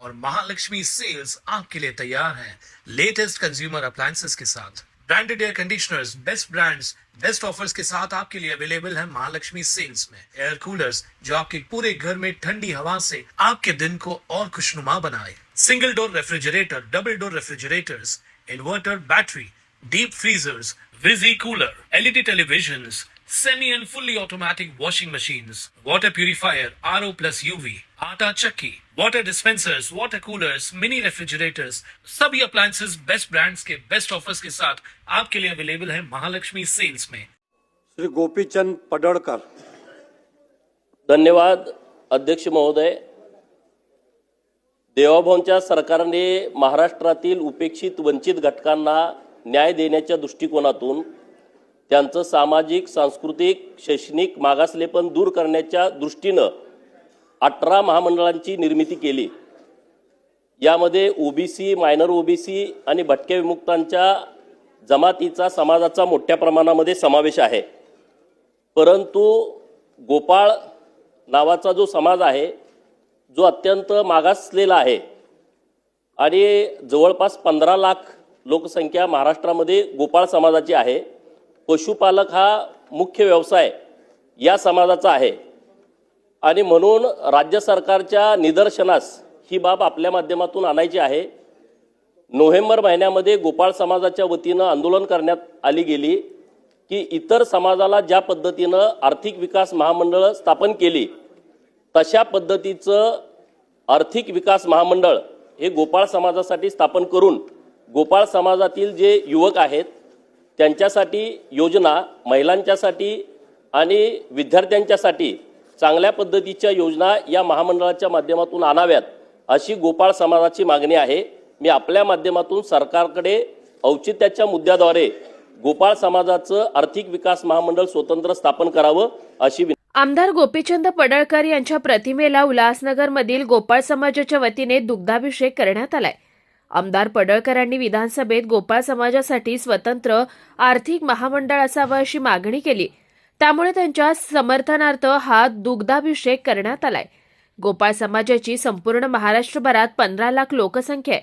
और महालक्ष्मी सेल्स आपके लिए तैयार है लेटेस्ट कंज्यूमर अप्लायंसेस के साथ। Branded air conditioners, best brands, best offers के साथ आपके लिए अवेलेबल है महालक्ष्मी सेल्स में। एयर कूलर्स जो आपके पूरे घर में ठंडी हवा से आपके दिन को और खुशनुमा बनाए। Single door refrigerator, double door refrigerators, inverter battery, deep freezers, विजी cooler, LED televisions, semi and fully automatic washing machines, water purifier, RO plus UV, आटा चक्की, water dispensers, water coolers, mini refrigerators, सभी अप्लायंसेस बेस्ट ब्रांड्स के best offers के साथ आपके लिए available है महालक्ष्मी सेल्स में। श्री गोपीचंद पडळकर। धन्यवाद अध्यक्ष महोदय। देवाभाऊंच्या सरकारने महाराष्ट्रातील उपेक्षित वंचित घटकांना न्याय देण्याच्या दृष्टिकोनातून त्यांचं सामाजिक, सांस्कृतिक, शैक्षणिक मागासलेपण दूर करण्याच्या दृष्टीनं 18 महामंडळांची निर्मिती केली। यामध्ये ओबीसी, मायनर ओबीसी आणि भटक्या विमुक्तांच्या जमातीचा समाजाचा मोठ्या प्रमाणामध्ये समावेश आहे। परंतु गोपाळ नावाचा जो समाज आहे जो अत्यंत मागासलेला आहे आणि जवळपास 15 लाख लोकसंख्या महाराष्ट्रामध्ये गोपाळ समाजाची आहे। पशुपालक हा मुख्य व्यवसाय या समाजाचा आहे आणि म्हणून राज्य सरकारच्या निदर्शनास ही बाब आपल्या माध्यमातून आणायची आहे। नोव्हेंबर महिन्यामध्ये गोपाळ समाजाच्या वतीनं आंदोलन करण्यात आली गेली की इतर समाजाला ज्या पद्धतीनं आर्थिक विकास महामंडळ स्थापन केली तशा पद्धतीचं आर्थिक विकास महामंडळ हे गोपाळ समाजासाठी स्थापन करून गोपाळ समाजातील जे युवक आहेत त्यांच्यासाठी योजना, महिलांच्यासाठी आणि विद्यार्थ्यांच्यासाठी चांगल्या पद्धतीच्या योजना या महामंडळाच्या माध्यमातून आणाव्यात अशी गोपाळ समाजाची मागणी आहे। मी आपल्या माध्यमातून सरकारकडे औचित्याच्या मुद्द्याद्वारे गोपाळ समाजाचं आर्थिक विकास महामंडळ स्वतंत्र स्थापन करावं अशी आमदार गोपीचंद पडळकर यांच्या प्रतिमेला उल्हासनगरमधील गोपाळ समाजाच्या वतीने दुग्धाभिषेक करण्यात आलाय। आमदार पडळकरांनी विधानसभेत गोपाळ समाजासाठी स्वतंत्र आर्थिक महामंडळ असावं अशी मागणी केली। त्यामुळे त्यांच्या समर्थनार्थ हा दुग्धाभिषेक करण्यात आलाय। गोपाळ समाजाची संपूर्ण महाराष्ट्रभरात 15 लाख लोकसंख्या आहे।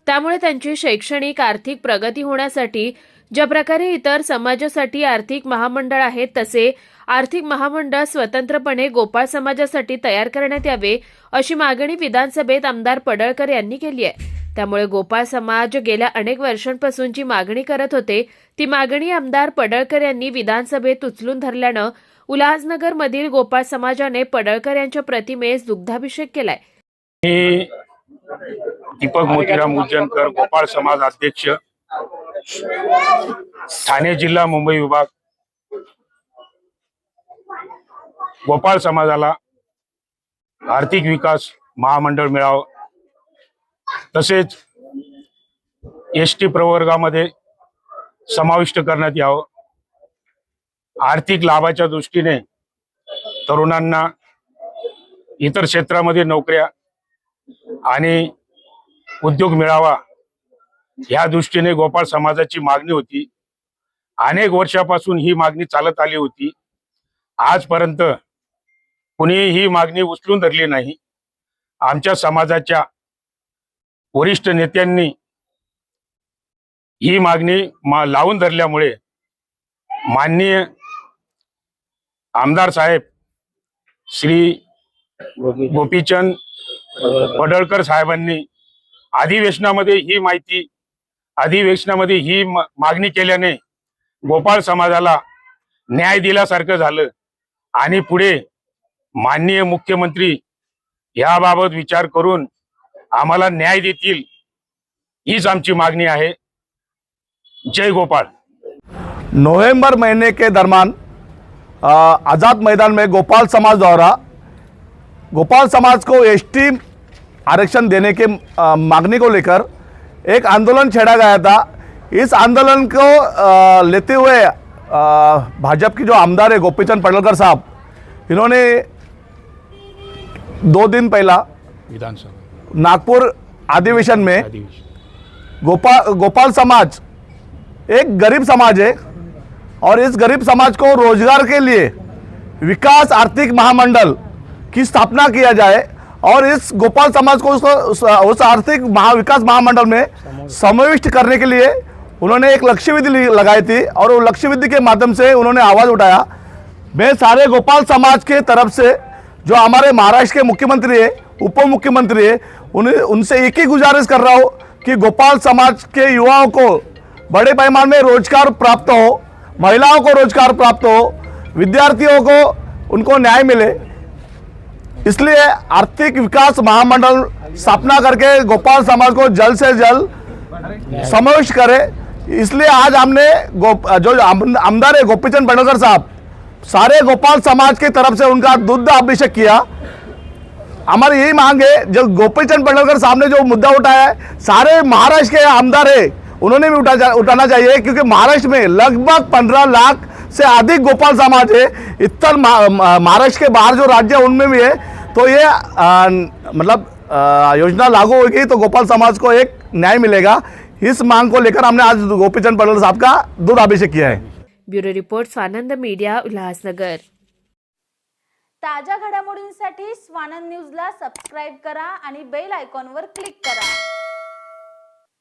त्यामुळे त्यांची शैक्षणिक, आर्थिक प्रगती होण्यासाठी ज्या प्रकारे इतर समाजासाठी आर्थिक महामंडळ आहेत तसे आर्थिक महामंडळ स्वतंत्रपणे गोपाळ समाजासाठी तयार करण्यात यावे अशी मागणी विधानसभेत आमदार पडळकर यांनी केली आहे। त्यामुळे गोपाळ समाज गेल्या अनेक वर्षांपासून जी मागणी करत होते ती मागणी आमदार पडळकर यांनी विधानसभेत उचलून धरल्यानं उल्हासनगरमधील गोपाळ समाजाने पडळकर यांच्या प्रतिमेस दुग्धाभिषेक केलाय। मी दीपक मोतीराम उज्जैनकर, गोपाळ समाज अध्यक्ष, ठाणे जिल्हा, मुंबई विभाग। गोपाळ समाजाला आर्थिक विकास महामंडळ मिळावं तसेच एसटी प्रवर्गामध्ये समाविष्ट करण्यात यावं। आर्थिक लाभाच्या दृष्टीने तरुणांना इतर क्षेत्रामध्ये नोकऱ्या आणि उद्योग मिळावा या दृष्टीने गोपाळ समाजाची मागणी होती। अनेक वर्षापासून ही मागणी चालत आली होती। आजपर्यंत कुणी ही मागणी उचलून धरली नाही। आमच्या समाजाच्या वरिष्ठ नेत्यांनी ही मागणी लावून धरल्यामुळे माननीय आमदार साहेब श्री गोपीचंद पडळकर साहेबांनी अधिवेशनामध्ये ही मागणी केल्याने गोपाळ समाजाला न्याय दिल्यासारखं झालं आणि पुढे माननीय मुख्यमंत्री याबाबत विचार करून आम्हाला न्याय देतील हीच आमची मागणी है। जय गोपाल। नवंबर महीने के दरमियान आज़ाद मैदान में गोपाल समाज द्वारा गोपाल समाज को एसटी आरक्षण देने के मांगने को लेकर एक आंदोलन छेड़ा गया था। इस आंदोलन को लेते हुए भाजपा की जो आमदार है गोपीचंद पडळकर साहब, इन्होंने 2 दिन पहला विधानसभा नागपुर अधिवेशन में गोपाल समाज एक गरीब समाज है और इस गरीब समाज को रोजगार के लिए विकास आर्थिक महामंडल की स्थापना किया जाए और इस गोपाल समाज को उस आर्थिक विकास महामंडल में समाविष्ट करने के लिए उन्होंने एक लक्ष्य विधि लगाई थी और वो लक्ष्य विधि के माध्यम से उन्होंने आवाज़ उठाया। मैं सारे गोपाल समाज के तरफ से जो हमारे महाराष्ट्र के मुख्यमंत्री है, उप मुख्यमंत्री है, उनसे एक ही गुजारिश कर रहा हूँ कि गोपाल समाज के युवाओं को बड़े पैमाने में रोजगार प्राप्त हो, महिलाओं को रोजगार प्राप्त हो, विद्यार्थियों को उनको न्याय मिले। इसलिए आर्थिक विकास महामंडल स्थापना करके गोपाल समाज को जल्द से जल्द समाविष्ट करे। इसलिए आज हमने जो आमदार है गोपीचंद पडळकर साहब, सारे गोपाल समाज की तरफ से उनका दुग्ध अभिषेक किया। हमारी यही मांग है, जो गोपीचंद पडळकर साहब ने जो मुद्दा उठाया है, सारे महाराष्ट्र के आमदार है उन्होंने भी उठाना चाहिए, क्योंकि महाराष्ट्र में लगभग 15 लाख से अधिक गोपाल समाज है। इतर महाराष्ट्र के बाहर जो राज्य है उनमें भी है। तो ये योजना लागू होगी तो गोपाल समाज को एक न्याय मिलेगा। इस मांग को लेकर हमने आज गोपीचंद पडळकर साहब का दूध अभिषेक किया है। Bureau report Swanand media, Ulhasnagar. ताज्या घडामोडींसाठी स्वानंद न्यूजला सबस्क्राईब करा आणि बेल आयकॉनवर क्लिक करा।